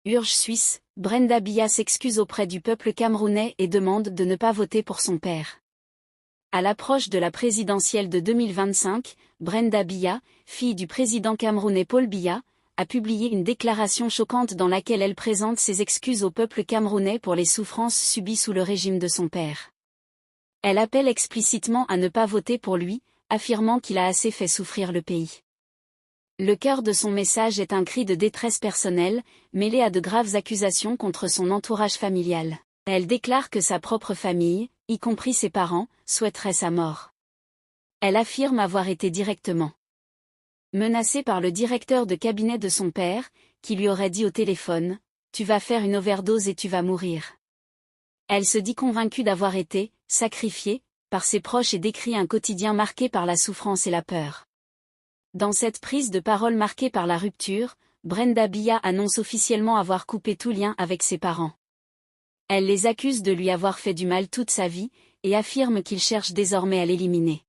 Urge Suisse, Brenda Biya s'excuse auprès du peuple camerounais et demande de ne pas voter pour son père. À l'approche de la présidentielle de 2025, Brenda Biya, fille du président camerounais Paul Biya, a publié une déclaration choquante dans laquelle elle présente ses excuses au peuple camerounais pour les souffrances subies sous le régime de son père. Elle appelle explicitement à ne pas voter pour lui, affirmant qu'il a assez fait souffrir le pays. Le cœur de son message est un cri de détresse personnelle, mêlé à de graves accusations contre son entourage familial. Elle déclare que sa propre famille, y compris ses parents, souhaiterait sa mort. Elle affirme avoir été directement menacée par le directeur de cabinet de son père, qui lui aurait dit au téléphone « Tu vas faire une overdose et tu vas mourir ». Elle se dit convaincue d'avoir été sacrifiée par ses proches et décrit un quotidien marqué par la souffrance et la peur. Dans cette prise de parole marquée par la rupture, Brenda Biya annonce officiellement avoir coupé tout lien avec ses parents. Elle les accuse de lui avoir fait du mal toute sa vie, et affirme qu'il cherche désormais à l'éliminer.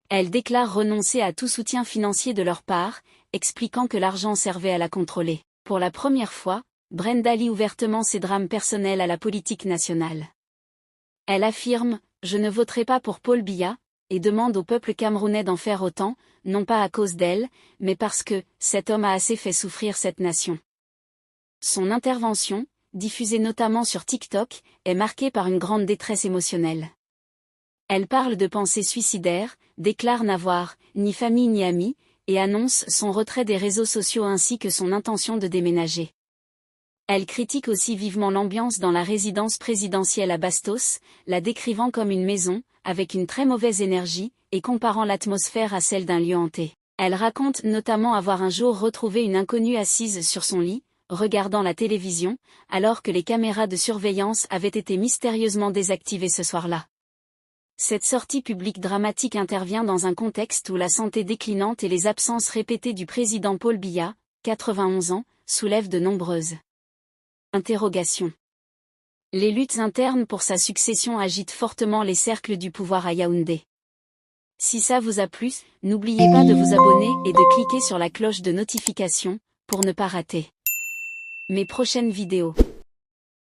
Elle déclare renoncer à tout soutien financier de leur part, expliquant que l'argent servait à la contrôler. Pour la première fois, Brenda lie ouvertement ses drames personnels à la politique nationale. Elle affirme « Je ne voterai pas pour Paul Biya », et demande au peuple camerounais d'en faire autant, non pas à cause d'elle, mais parce que cet homme a assez fait souffrir cette nation. Son intervention, diffusée notamment sur TikTok, est marquée par une grande détresse émotionnelle. Elle parle de pensées suicidaires, déclare n'avoir ni famille ni amis, et annonce son retrait des réseaux sociaux ainsi que son intention de déménager. Elle critique aussi vivement l'ambiance dans la résidence présidentielle à Bastos, la décrivant comme une maison, avec une très mauvaise énergie, et comparant l'atmosphère à celle d'un lieu hanté. Elle raconte notamment avoir un jour retrouvé une inconnue assise sur son lit, regardant la télévision, alors que les caméras de surveillance avaient été mystérieusement désactivées ce soir-là. Cette sortie publique dramatique intervient dans un contexte où la santé déclinante et les absences répétées du président Paul Biya, 91 ans, soulèvent de nombreuses interrogations. Les luttes internes pour sa succession agitent fortement les cercles du pouvoir à Yaoundé. Si ça vous a plu, n'oubliez pas de vous abonner et de cliquer sur la cloche de notification, pour ne pas rater mes prochaines vidéos.